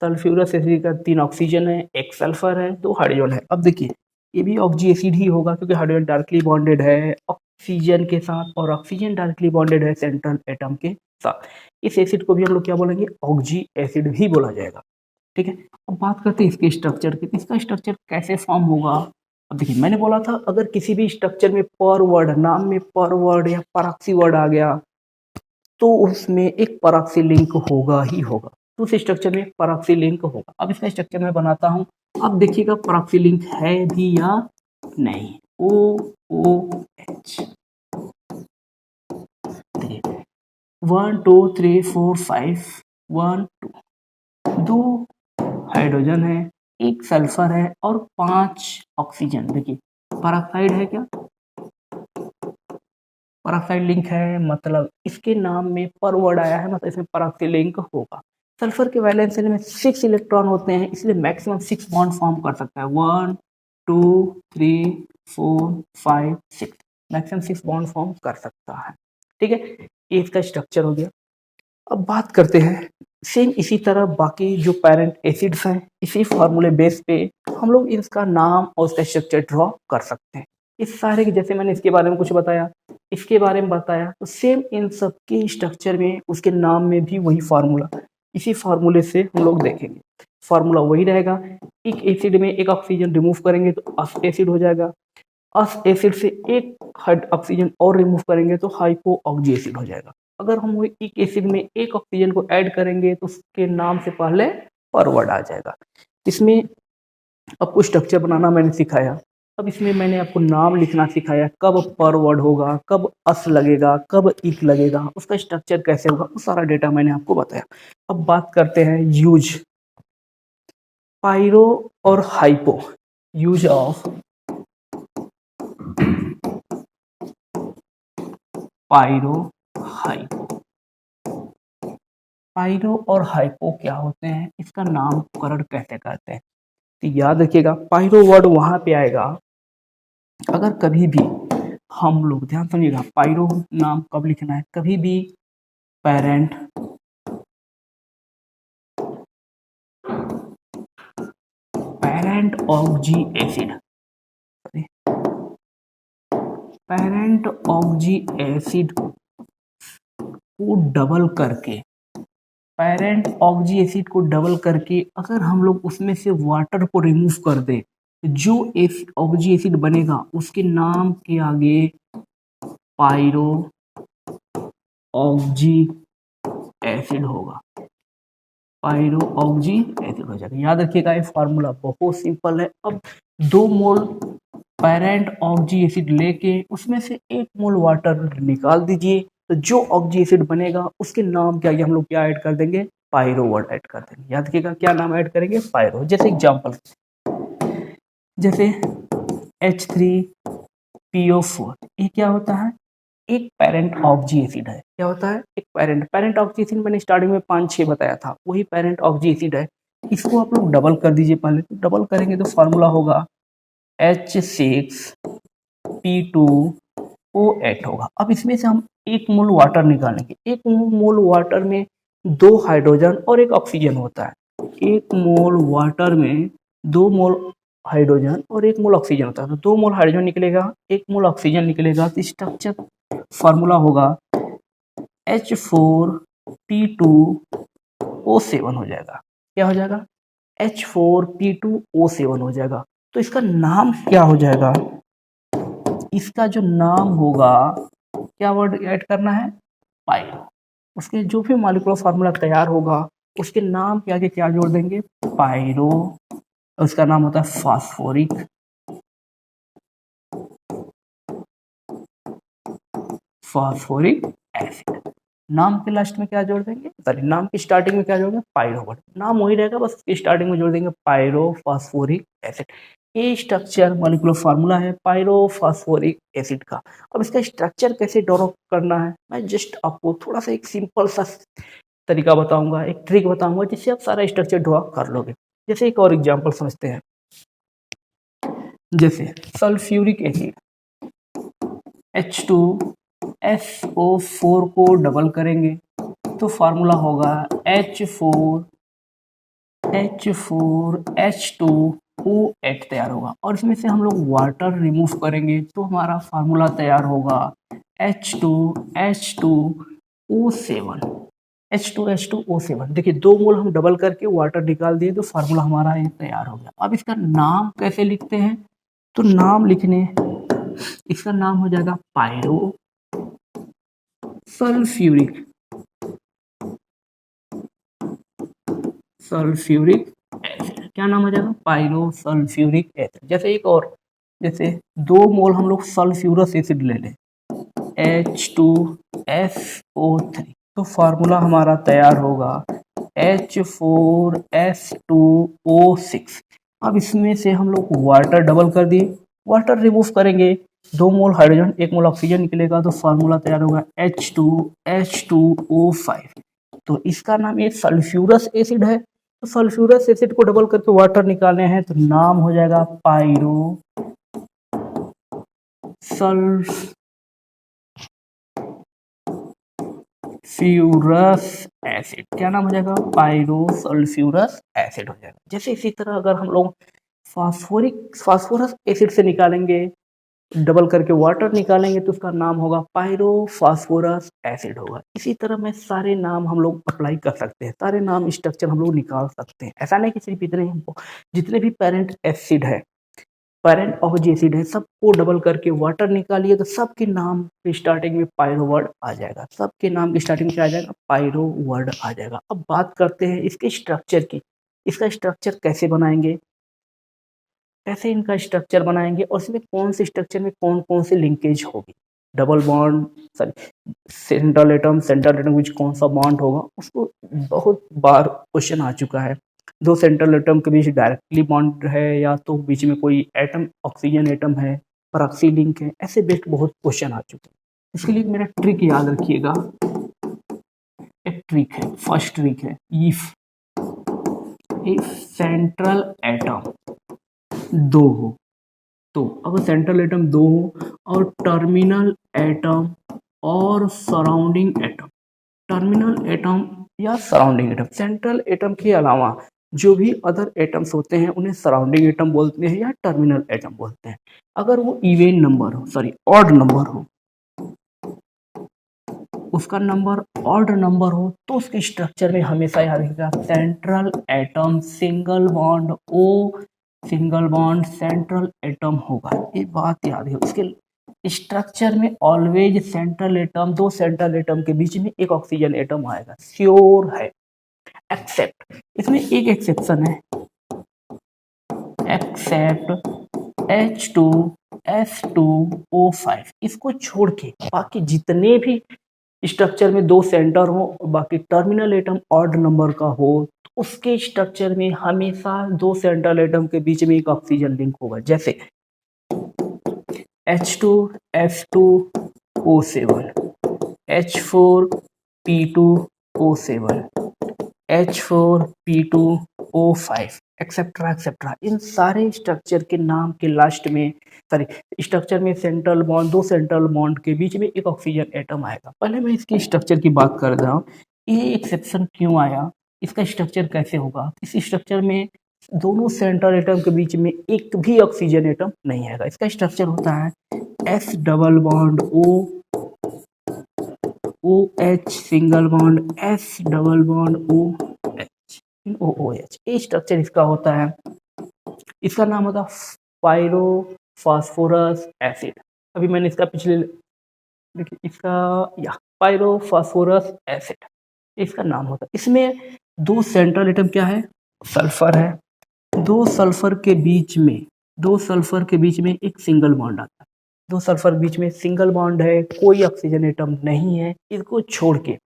सल्फ्यूरस एसिड का 3 ऑक्सीजन है, एक सल्फर है, 2 हाइड्रोजन है। अब देखिए ये भी ऑक्जी एसिड ही होगा क्योंकि हाइड्रोजन डायरेक्टली बॉन्डेड है ऑक्सीजन के साथ और ऑक्सीजन डायरेक्टली बॉन्डेड है सेंट्रल एटम के साथ। इस एसिड को भी हम लोग क्या बोलेंगे, ऑक्जी एसिड भी बोला जाएगा। ठीक है, अब बात करते हैं इसके स्ट्रक्चर की। इसका स्ट्रक्चर कैसे फॉर्म होगा, अब देखिए मैंने बोला था अगर किसी भी स्ट्रक्चर में पर वर्ड, नाम में पर वर्ड या पराक्सी वर्ड आ गया तो उसमें एक पराक्सी लिंक होगा ही होगा। तो उस स्ट्रक्चर में पराक्सी लिंक होगा। अब इसका स्ट्रक्चर मैं बनाता हूँ, अब देखिएगा पराक्सी लिंक है भी या नहीं। OOH, 1 2 3 4 5, 1 2, 2 हाइड्रोजन है, एक सल्फर है और 5 ऑक्सीजन। देखिए पराक्साइड है, क्या पराक्साइड लिंक है, मतलब इसके नाम में पर वर्ड आया है, मतलब इसमें पराक्सी लिंक होगा। सल्फर के वैलेंस में 6 इलेक्ट्रॉन होते हैं, इसलिए मैक्सिमम 6 बॉन्ड फॉर्म कर सकता है। 1 2 3 4 5 6, मैक्सिमम 6 बॉन्ड फॉर्म कर सकता है। ठीक है, ये इसका स्ट्रक्चर हो गया। अब बात करते हैं सेम इसी तरह बाकी जो पेरेंट एसिड्स हैं, इसी फार्मूले बेस पे हम लोग इसका नाम और उसका स्ट्रक्चर ड्रॉ कर सकते हैं। इस सारे के जैसे मैंने इसके बारे में कुछ बताया, इसके बारे में बताया, तो सेम इन सब के स्ट्रक्चर में उसके नाम में भी वही फार्मूला, इसी फार्मूले से हम लोग देखेंगे। फार्मूला वही रहेगा, एक एसिड में एक ऑक्सीजन रिमूव करेंगे तो अस एसिड हो जाएगा, अस एसिड से एक ऑक्सीजन और रिमूव करेंगे तो हाइपो ऑक्सी एसिड हो जाएगा। अगर हम वो एक एसिड में एक ऑक्सीजन को ऐड करेंगे तो उसके नाम से पहले पर वर्ड आ जाएगा। इसमें आपको स्ट्रक्चर बनाना मैंने सिखाया, अब इसमें मैंने आपको नाम लिखना सिखाया, कब पर वर्ड होगा, कब अस लगेगा, कब इक लगेगा, उसका स्ट्रक्चर कैसे होगा, वो सारा डेटा मैंने आपको बताया। अब बात करते हैं यूज पायरो और hypo, use of pyro hypo. Pyro और हाइपो क्या होते हैं, इसका नामकरण कैसे करते हैं, तो याद रखिएगा पायरो वर्ड वहां पे आएगा अगर कभी भी हम लोग, ध्यान सुनिएगा, पायरो नाम कब लिखना है, कभी भी parent parent oxy acid, parent oxy acid को डबल करके, पेरेंट ऑक्सी एसिड को डबल करके अगर हम लोग उसमें से वाटर को रिमूव कर दे, जो ऑक्सी एसिड बनेगा उसके नाम के आगे पायरो ऑक्सी एसिड होगा, पायरो ऑक्सी एसिड हो जाएगा। याद रखिएगा ये फार्मूला बहुत सिंपल है। अब 2 मोल पेरेंट ऑक्सी एसिड लेके उसमें से 1 मोल वाटर निकाल दीजिए, तो जो ऑक्सी एसिड बनेगा उसके नाम के आगे हम लोग क्या ऐड कर देंगे, पायरो वर्ड ऐड कर देंगे। याद रखिएगा क्या नाम ऐड करेंगे, पायरो। जैसे एग्जांपल, जैसे H3PO4, ये क्या होता है, एक पेरेंट ऑक्सी एसिड है। क्या होता है, एक पेरेंट ऑक्सी एसिड मैंने स्टार्टिंग में 5-6 बताया था, वही पेरेंट ऑक्सी एसिड है। इसको आप लोग डबल कर दीजिए, पहले तो डबल करेंगे तो फॉर्मूला होगा H6P2O8 होगा। अब इसमें से हम 1 मोल वाटर निकालेंगे, 1 मोल वाटर में 2 हाइड्रोजन और 1 ऑक्सीजन होता है। 1 मोल वाटर में 2 मोल हाइड्रोजन और 1 मोल ऑक्सीजन होता है, तो 2 मोल हाइड्रोजन निकलेगा, 1 मोल ऑक्सीजन निकलेगा, तो स्ट्रक्चर फॉर्मूला होगा H4P2O7 हो जाएगा। क्या हो जाएगा, H4P2O7 हो जाएगा। तो इसका नाम क्या हो जाएगा, इसका जो नाम होगा, क्या वर्ड ऐड करना है, पायरो। उसके जो भी मॉलिक्यूलर फार्मूला तैयार होगा उसके नाम के आगे क्या जोड़ देंगे, पायरो। उसका नाम होता है फास्फोरिक फास्फोरिक एसिड। नाम के लास्ट में क्या जोड़ देंगे, सॉरी नाम की स्टार्टिंग में क्या जोड़ देंगे, पायरो वर्ड। नाम वही रहेगा, बस स्टार्टिंग में जोड़ देंगे पायरो फास्फोरिक एसिड। ये स्ट्रक्चर मॉलिक्यूलर फार्मूला है पायरो फास्फोरिक एसिड का। अब इसका स्ट्रक्चर कैसे ड्रॉ करना है, मैं जस्ट आपको थोड़ा सा एक सिंपल सा तरीका बताऊंगा, एक ट्रिक बताऊंगा, जिससे आप सारा स्ट्रक्चर ड्रॉ कर लोगे। जैसे एक और एग्जांपल समझते हैं, जैसे सल्फ्यूरिक एसिड H2SO4 को डबल करेंगे तो फार्मूला होगा H4H2O8 तैयार होगा। और इसमें से हम लोग वाटर रिमूव करेंगे तो हमारा फार्मूला तैयार होगा H2H2O7। H2H2O7, देखिए 2 मोल हम डबल करके वाटर निकाल दिए तो फार्मूला हमारा ये तैयार हो गया। अब इसका नाम कैसे लिखते हैं, तो नाम लिखने, इसका नाम हो जाएगा पायरो सल्फ्यूरिक सल्फ्यूरिक एसिड। क्या नाम हो जाएगा, पायरो सल्फ्यूरिक एसिड। जैसे एक और, जैसे 2 मोल हम लोग सल्फ्यूरस एसिड ले लें H2SO3, तो फार्मूला हमारा तैयार होगा H4S2O6। अब इसमें से हम लोग वाटर डबल कर दिए, वाटर रिमूव करेंगे, 2 मोल हाइड्रोजन 1 मोल ऑक्सीजन निकलेगा, तो फार्मूला तैयार होगा H2H2O5। तो इसका नाम ये सल्फ्यूरस एसिड है, तो सल्फ्यूरस एसिड को डबल करके वाटर निकालने हैं तो नाम हो जाएगा पायरो सल्फ सल्फ्यूरस एसिड, क्या नाम हो जाएगा, पायरोसल्फ्यूरस एसिड हो जाएगा। जैसे इसी तरह अगर हम लोग फास्फोरस एसिड से निकालेंगे, डबल करके वाटर निकालेंगे तो उसका नाम होगा पायरोफास्फोरस एसिड होगा। इसी तरह में सारे नाम हम लोग अप्लाई कर सकते हैं, सारे नाम स्ट्रक्चर हम लोग निकाल सकते हैं। ऐसा नहीं कि सिर्फ इतने, जितने भी पेरेंट एसिड है, पेरेंट ऑफ जी एसिड है, सबको डबल करके वाटर निकालिए तो सबके नाम के स्टार्टिंग में पायरो वर्ड आ जाएगा, सबके नाम की स्टार्टिंग में क्या आ जाएगा, पायरो वर्ड आ जाएगा। अब बात करते हैं इसके स्ट्रक्चर की, इसका स्ट्रक्चर कैसे बनाएंगे, कैसे इनका स्ट्रक्चर बनाएंगे और इसमें कौन से स्ट्रक्चर में कौन कौन से लिंकेज होगी, double bond, sorry central atom which कौन सा बॉन्ड होगा, उसको बहुत बार क्वेश्चन आ चुका है। दो सेंट्रल एटम के बीच डायरेक्टली बॉन्ड है या तो बीच में कोई एटम ऑक्सीजन एटम है, प्रॉक्सी लिंक है, ऐसे बेस्ड बहुत क्वेश्चन आ चुके हैं। इसके लिए मेरा ट्रिक याद रखिएगा, एक ट्रिक है, फर्स्ट ट्रिक है, इफ सेंट्रल एटम दो हो, तो अगर सेंट्रल एटम दो हो और टर्मिनल एटम और सराउंडिंग एटम, टर्मिनल एटम या सराउंडिंग एटम, सेंट्रल एटम के अलावा जो भी अदर एटम्स होते हैं उन्हें सराउंडिंग एटम बोलते हैं या टर्मिनल एटम बोलते हैं। अगर वो इवन नंबर हो, सॉरी ऑड नंबर हो, उसका नंबर ऑड नंबर हो तो उसके स्ट्रक्चर में हमेशा याद रखिएगा central atom single bond O, single bond central atom होगा, ये बात याद है। उसके स्ट्रक्चर में ऑलवेज सेंट्रल एटम, दो सेंट्रल एटम के बीच में एक ऑक्सीजन एटम आएगा, श्योर है। एक्सेप्ट, इसमें एक एक्सेप्शन है, एक्सेप्ट H2S2O5, इसको छोड़ के बाकी जितने भी स्ट्रक्चर में दो सेंटर हो, बाकी टर्मिनल एटम ऑड नंबर का हो, तो उसके स्ट्रक्चर में हमेशा दो सेंट्रल एटम के बीच में एक ऑक्सीजन लिंक होगा। जैसे H2S2O7, H4P2O7, H4P2O5, etcetera etcetera. इन सारे स्ट्रक्चर के नाम के लास्ट में, सॉरी स्ट्रक्चर में सेंट्रल बॉन्ड, दो सेंट्रल बॉन्ड के बीच में एक ऑक्सीजन एटम आएगा। पहले मैं इसकी स्ट्रक्चर की बात कर रहा हूँ, ये एक्सेप्शन क्यों आया, इसका स्ट्रक्चर कैसे होगा। इस स्ट्रक्चर में दोनों सेंट्रल एटम के बीच में एक भी ऑक्सीजन एटम नहीं आएगा। इसका स्ट्रक्चर होता है S double bond O, OH single bond S double bond OH, OOH, ये स्ट्रक्चर इसका होता है। इसका नाम होता है पायरोफास्फोरस एसिड। अभी मैंने इसका पिछले, देखिए इसका या पायरोफास्फोरस एसिड इसका नाम होता है। इसमें दो सेंट्रल एटम क्या है, सल्फर है, दो सल्फर के बीच में, दो सल्फर के बीच में एक सिंगल बॉन्ड आता है, दो सल्फर बीच में सिंगल बॉन्ड है, कोई ऑक्सीजन एटम नहीं है, इसको छोड़ के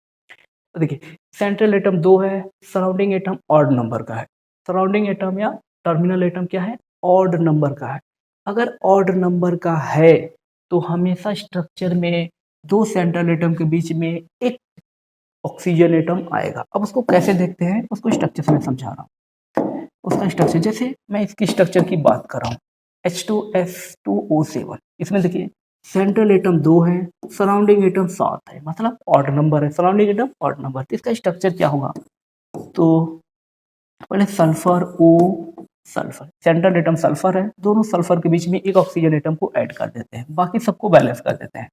देखिए सेंट्रल एटम दो है, सराउंडिंग एटम ऑड नंबर का है, सराउंडिंग एटम या टर्मिनल एटम क्या है, ऑड नंबर का है। अगर ऑड नंबर का है तो हमेशा स्ट्रक्चर में दो सेंट्रल एटम के बीच में एक ऑक्सीजन एटम आएगा। अब उसको कैसे देखते हैं, उसको स्ट्रक्चर से मैं समझा रहा हूँ। उसका स्ट्रक्चर, जैसे मैं इसकी स्ट्रक्चर की बात कर रहा हूँ, H2S2O7, इसमें देखिए सेंट्रल एटम दो है, सराउंडिंग एटम 7 है, मतलब ऑड नंबर है, सराउंडिंग एटम ऑड नंबर। तो इसका स्ट्रक्चर क्या होगा, तो पहले sulphur O, sulphur, central atom sulphur है, दोनों सल्फर के बीच में एक ऑक्सीजन एटम को ऐड कर देते हैं, बाकी सबको बैलेंस कर देते हैं।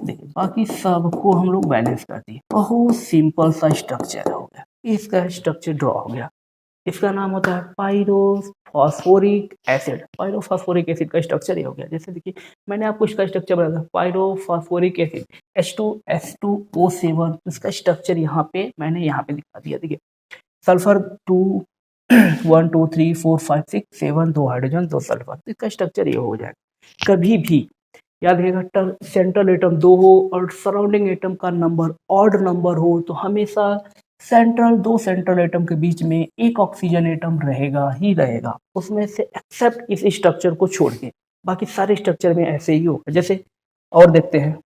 देखिए बाकी सबको हम लोग बैलेंस कर दिए, बहुत सिंपल सा स्ट्रक्चर हो गया, इसका स्ट्रक्चर ड्रॉ हो गया। इसका नाम होता है पायरोफॉस्फोरिक एसिड। पायरोफॉस्फोरिक एसिड का स्ट्रक्चर ये हो गया। जैसे देखिए मैंने आपको इसका स्ट्रक्चर बताया था, पायरोफॉस्फोरिक एसिड H2S2O7, इसका स्ट्रक्चर यहाँ पे मैंने यहाँ पे दिखा दिया। देखिए सल्फर 2 1 2 3 4 5 6 7, दो हाइड्रोजन दो सल्फर, इसका स्ट्रक्चर ये हो जाएगा। कभी भी याद रखिएगा सेंट्रल एटम दो हो और सराउंडिंग एटम का नंबर ऑड नंबर हो तो हमेशा दो सेंट्रल एटम के बीच में एक ऑक्सीजन एटम रहेगा ही रहेगा, उसमें से एक्सेप्ट इस स्ट्रक्चर को छोड़ के बाकी सारे स्ट्रक्चर में ऐसे ही होगा। जैसे और देखते हैं,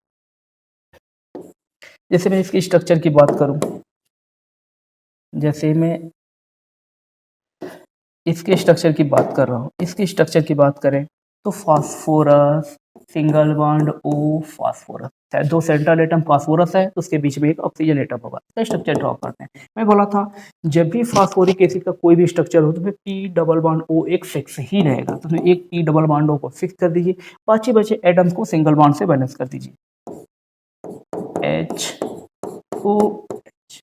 जैसे मैं इसकी स्ट्रक्चर की बात करूं, जैसे मैं इसके स्ट्रक्चर की बात कर रहा हूं, इसके स्ट्रक्चर की बात करें तो phosphorus single bond O phosphorus है, दो सेंट्रल एटम फास्फोरस है तो उसके बीच में एक ऑक्सीजन एटम होगा। इसका स्ट्रक्चर ड्रॉ करते हैं। मैं बोला था जब भी फास्फोरिक एसिड का कोई भी स्ट्रक्चर हो तो फिर पी डबल बॉन्ड ओ एक फिक्स ही रहेगा, तो उसमें एक पी डबल बॉन्ड ओ को फिक्स कर दीजिए, बाकी बचे एटम्स को सिंगल बॉन्ड से बैलेंस कर दीजिए। एच ओ एच,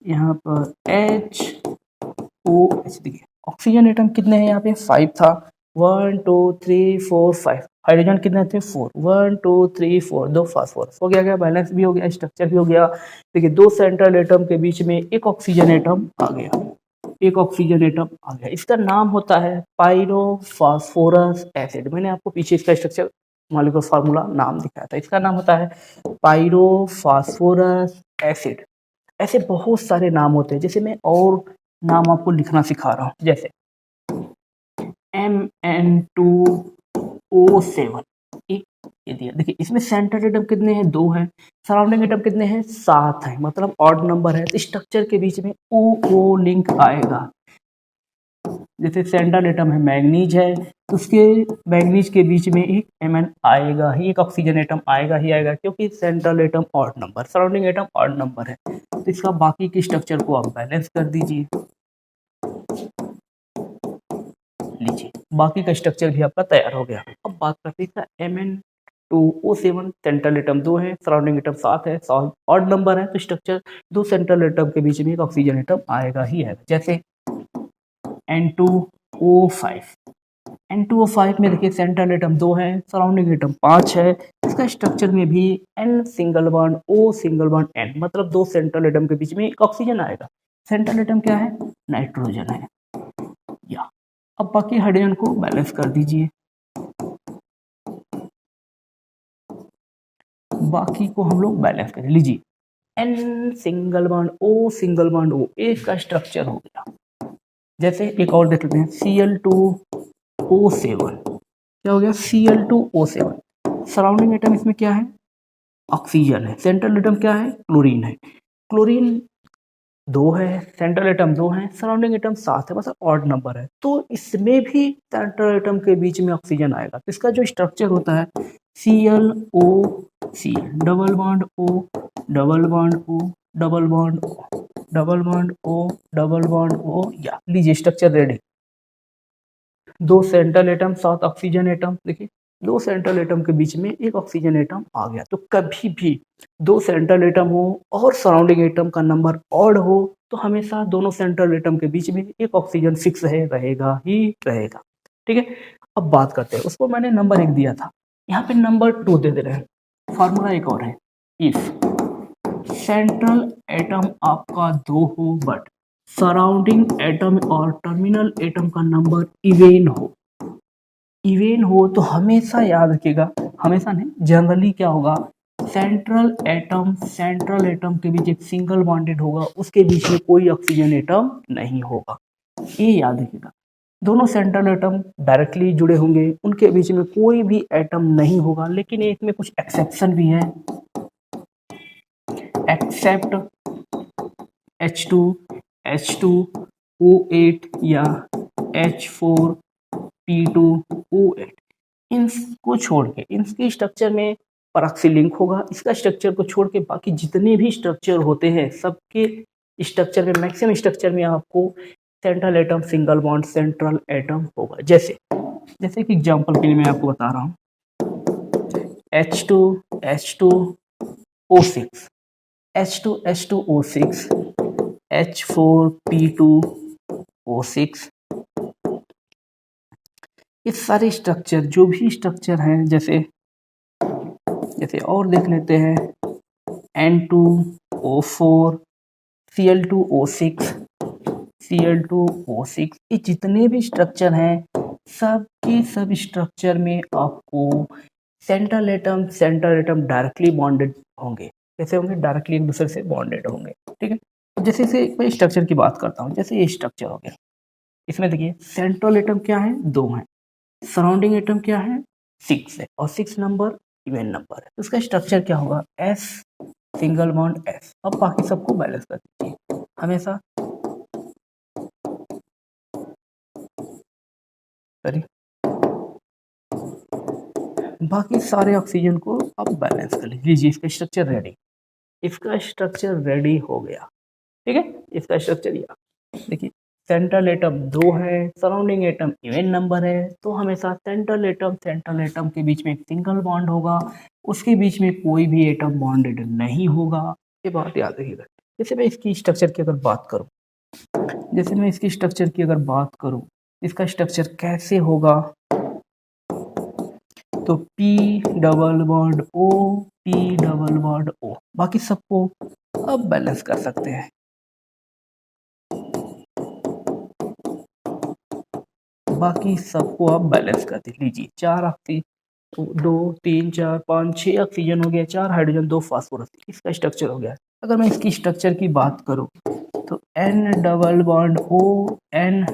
यहाँ पर एच ओ एच, देखिए ऑक्सीजन एटम कितने हैं यहाँ पे 5 था, 1 2 3 4 5, हाइड्रोजन कितने थे 4, 1 2 3 4, दो फास्फोरस हो गया, बैलेंस भी हो गया, स्ट्रक्चर भी हो गया। देखिए दो सेंट्रल एटम के बीच में एक ऑक्सीजन एटम आ गया, एक ऑक्सीजन एटम आ गया, इसका नाम होता है पायरोफॉस्फोरस एसिड। मैंने आपको पीछे इसका स्ट्रक्चर मॉलिक्यूलर फार्मूला नाम दिखाया था, इसका नाम होता है पायरोफॉस्फोरस एसिड। ऐसे बहुत सारे नाम होते हैं, जैसे मैं और नाम आपको लिखना सिखा रहा हूँ, जैसे Mn2O7 एक ये दिया। देखिए इसमें सेंट्रल एटम कितने हैं, 2 हैं, सराउंडिंग एटम कितने हैं, 7 हैं, मतलब ऑड नंबर है, तो स्ट्रक्चर के बीच में ओ लिंक आएगा। जैसे सेंट्रल एटम है मैग्नीज है तो उसके मैग्नीज के बीच में एक Mn आएगा ही, एक ऑक्सीजन एटम आएगा ही आएगा, क्योंकि central atom odd number, surrounding atom odd number है, तो इसका बाकी के स्ट्रक्चर को आप बैलेंस कर दीजिए। लीजिए बाकी का स्ट्रक्चर भी आपका तैयार हो गया। अब बात करते हैं Mn2O7, सेंट्रल एटम 2 है, सराउंडिंग एटम 7 है, ऑड नंबर है, तो स्ट्रक्चर दो सेंट्रल एटम के बीच में एक ऑक्सीजन एटम आएगा ही आएगा। जैसे N2O5, N2O5 में देखिए सेंट्रल एटम 2 है, सराउंडिंग एटम 5 है, इसका स्ट्रक्चर में भी N single bond O single bond N, मतलब दो सेंट्रल एटम के बीच में एक ऑक्सीजन आएगा। सेंट्रल एटम क्या है, नाइट्रोजन है। या अब बाकी हाइड्रोजन को बैलेंस कर दीजिए, बाकी को हम लोग बैलेंस कर लीजिए। N single bond O single bond O, एक का स्ट्रक्चर हो गया। जैसे एक और देख लेते हैं Cl2O7, क्या हो गया Cl2O7, सराउंडिंग एटम इसमें क्या है, ऑक्सीजन है, सेंट्रल एटम क्या है, क्लोरीन है, क्लोरीन 2 है, सेंट्रल एटम 2 है, सराउंडिंग एटम 7 है, मतलब ऑड नंबर है, तो इसमें भी सेंट्रल एटम के बीच में ऑक्सीजन आएगा, तो इसका जो स्ट्रक्चर होता है ClOCl, double bond O double bond O double bond O double bond O double bond O। या लीजिए स्ट्रक्चर रेडी, दो सेंट्रल एटम 7 ऑक्सीजन एटम, देखिए दो सेंट्रल एटम के बीच में एक ऑक्सीजन एटम आ गया। तो कभी भी दो सेंट्रल एटम हो और सराउंडिंग एटम का नंबर ऑड हो तो हमेशा दोनों सेंट्रल एटम के बीच में एक ऑक्सीजन फिक्स है, रहेगा ही रहेगा। ठीक है, अब बात करते हैं, उसको मैंने नंबर 1 दिया था, यहाँ पे नंबर 2 दे दे रहे हैं। फॉर्मूला एक और है, इफ सेंट्रल एटम आपका 2 हो बट सराउंडिंग एटम और टर्मिनल एटम का नंबर इवेन हो तो हमेशा याद रखिएगा, हमेशा नहीं, जनरली क्या होगा, सेंट्रल एटम के बीच एक सिंगल बॉन्डेड होगा, उसके बीच में कोई ऑक्सीजन एटम नहीं होगा, ये याद रखिएगा। दोनों सेंट्रल एटम डायरेक्टली जुड़े होंगे, उनके बीच में कोई भी एटम नहीं होगा, लेकिन इसमें कुछ एक्सेप्शन भी है, एक्सेप्ट H2 H2O8 या H4P2O8, इनको छोड़ के इनके स्ट्रक्चर में परऑक्सी लिंक होगा, इसका स्ट्रक्चर को छोड़ के बाकी जितने भी स्ट्रक्चर होते हैं सबके स्ट्रक्चर में, मैक्सिमम स्ट्रक्चर में आपको central atom single bond central atom होगा। जैसे एक एग्जांपल के लिए मैं आपको बता रहा हूँ, H2H2O6 H2H2O6 H4P2O6, ये सारे स्ट्रक्चर जो भी स्ट्रक्चर हैं, जैसे और देख लेते हैं N2O4 Cl2O6 ये जितने भी स्ट्रक्चर हैं सब के सब स्ट्रक्चर में आपको सेंट्रल एटम डायरेक्टली बॉन्डेड होंगे, कैसे होंगे, डायरेक्टली एक दूसरे से बॉन्डेड होंगे। ठीक है, जैसे मैं स्ट्रक्चर की बात करता हूँ, जैसे ये स्ट्रक्चर हो गया, इसमें देखिए सेंट्रल एटम क्या है, 2 है, सराउंडिंग एटम क्या है, 6 है, और 6 नंबर इवन नंबर है, तो उसका स्ट्रक्चर क्या होगा, S सिंगल बॉन्ड S। अब बाकी सबको बैलेंस कर दीजिए, हमेशा बाकी सारे ऑक्सीजन को आप बैलेंस कर लीजिए। इसका स्ट्रक्चर रेडी, इसका स्ट्रक्चर रेडी हो गया, ठीक है। इसका स्ट्रक्चर या देखिए, सेंट्रल एटम 2 है, सराउंडिंग एटम इवन नंबर है, तो हमेशा सेंट्रल एटम के बीच में एक सिंगल बॉन्ड होगा, उसके बीच में कोई भी एटम बॉन्डेड नहीं होगा, ये बात याद रखिएगा। जैसे मैं इसकी स्ट्रक्चर की अगर बात करूं, इसका स्ट्रक्चर कैसे होगा, तो P double bond O, P double bond O, बाकी सबको अब बैलेंस कर सकते हैं। बाकी सबको आप बैलेंस कर लीजिए। 4 ऑक्सीजन, 2 3 4 5 6 ऑक्सीजन हो गया, 4 हाइड्रोजन, 2 फास्फोरस, इसका स्ट्रक्चर हो गया। अगर मैं इसकी स्ट्रक्चर की बात करूं तो N double bond O, N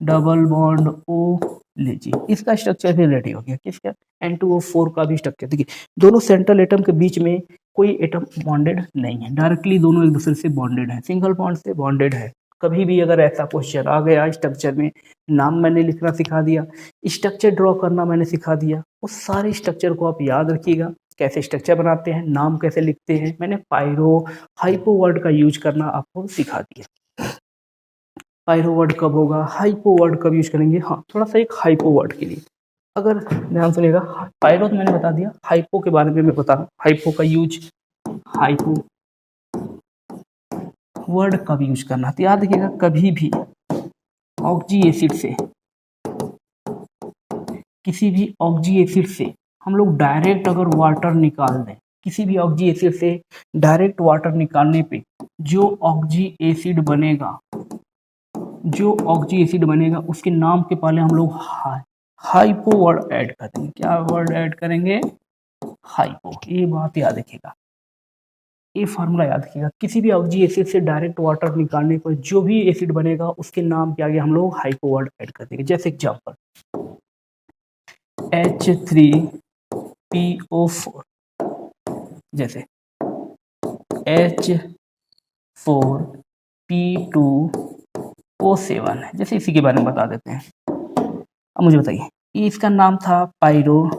double bond O लीजिए, इसका स्ट्रक्चर भी रेडी हो गया। किसका? N2O4 का भी स्ट्रक्चर। देखिए, दोनों सेंट्रल एटम के बीच में कोई एटम बॉन्डेड नहीं है, डायरेक्टली दोनों एक दूसरे से बॉन्डेड है, सिंगल बॉन्ड से बॉन्डेड है। कभी भी अगर ऐसा क्वेश्चन आ गया स्ट्रक्चर में, नाम मैंने लिखना सिखा दिया, स्ट्रक्चर ड्रॉ करना मैंने सिखा दिया, उस सारे स्ट्रक्चर को आप याद रखिएगा, कैसे स्ट्रक्चर बनाते हैं, नाम कैसे लिखते हैं। मैंने पायरो हाइपो वर्ड का यूज करना आपको सिखा दिया। पायरो वर्ड कब होगा, हाइपो वर्ड कब यूज करेंगे, हाँ थोड़ा सा एक हाइपो वर्ड के लिए अगर ध्यान सुनिएगा। पायरो तो मैंने बता दिया, हाइपो के बारे में मैं बता रहा हूँ। हाइपो का यूज, हाइपो वर्ड कब यूज करना, तो याद रखिएगा, कभी भी ऑक्जी एसिड से, किसी भी ऑक्जी एसिड से हम लोग डायरेक्ट अगर वाटर निकाल दें, किसी भी ऑक्जी एसिड से डायरेक्ट वाटर निकालने पे जो ऑक्जी एसिड बनेगा, उसके नाम के पहले हम लोग हाइपो वर्ड ऐड कर देंगे। क्या वर्ड ऐड करेंगे? हाइपो। ये बात याद रखिएगा, ये फार्मूला याद रखिएगा। किसी भी ऑक्जी एसिड से डायरेक्ट वाटर निकालने पर जो भी एसिड बनेगा उसके नाम के आगे हम लोग हाइपो वर्ड ऐड कर देंगे। जैसे एग्जांपल H3PO4, जैसे H4P2O7 है, जैसे इसी के बारे में बता देते हैं। अब मुझे बताइए, इसका नाम था पायरो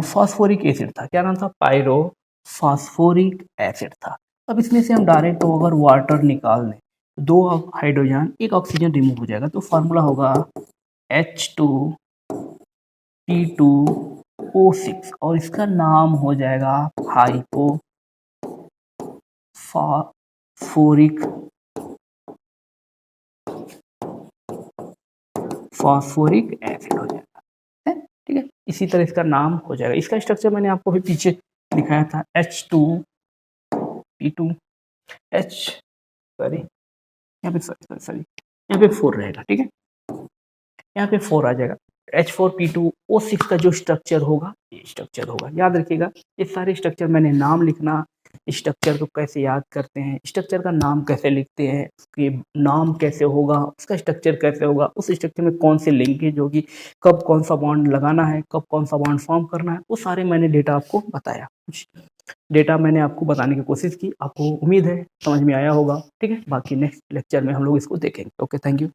फास्फोरिक एसिड था। क्या नाम था? पायरो फास्फोरिक एसिड था। अब इसमें से हम डायरेक्ट अगर वाटर निकाल लें, 2 हाइड्रोजन 1 ऑक्सीजन रिमूव हो जाएगा, तो फार्मूला होगा H2P2O6 और इसका नाम हो जाएगा हाइपो फास्फोरिक एसिड हो जाएगा, ठीक है। इसी तरह इसका नाम हो जाएगा। इसका स्ट्रक्चर मैंने आपको भी पीछे दिखाया था, H2P2 यहाँ पे 4 रहेगा, ठीक है, यहाँ पे 4 आ जाएगा। H4P2O6 का जो स्ट्रक्चर होगा, ये स्ट्रक्चर होगा, याद रखिएगा। ये सारे स्ट्रक्चर मैंने नाम लिखना, स्ट्रक्चर को कैसे याद करते हैं, स्ट्रक्चर का नाम कैसे लिखते हैं, उसके नाम कैसे होगा, उसका स्ट्रक्चर कैसे होगा, उस स्ट्रक्चर में कौन से लिंकेज होगी, कब कौन सा बॉन्ड लगाना है, कब कौन सा बॉन्ड फॉर्म करना है, वो सारे मैंने डेटा आपको बताया। कुछ डेटा मैंने आपको बताने की कोशिश की, आपको उम्मीद है समझ में आया होगा, ठीक है। बाकी नेक्स्ट लेक्चर में हम लोग इसको देखेंगे। Okay, thank you.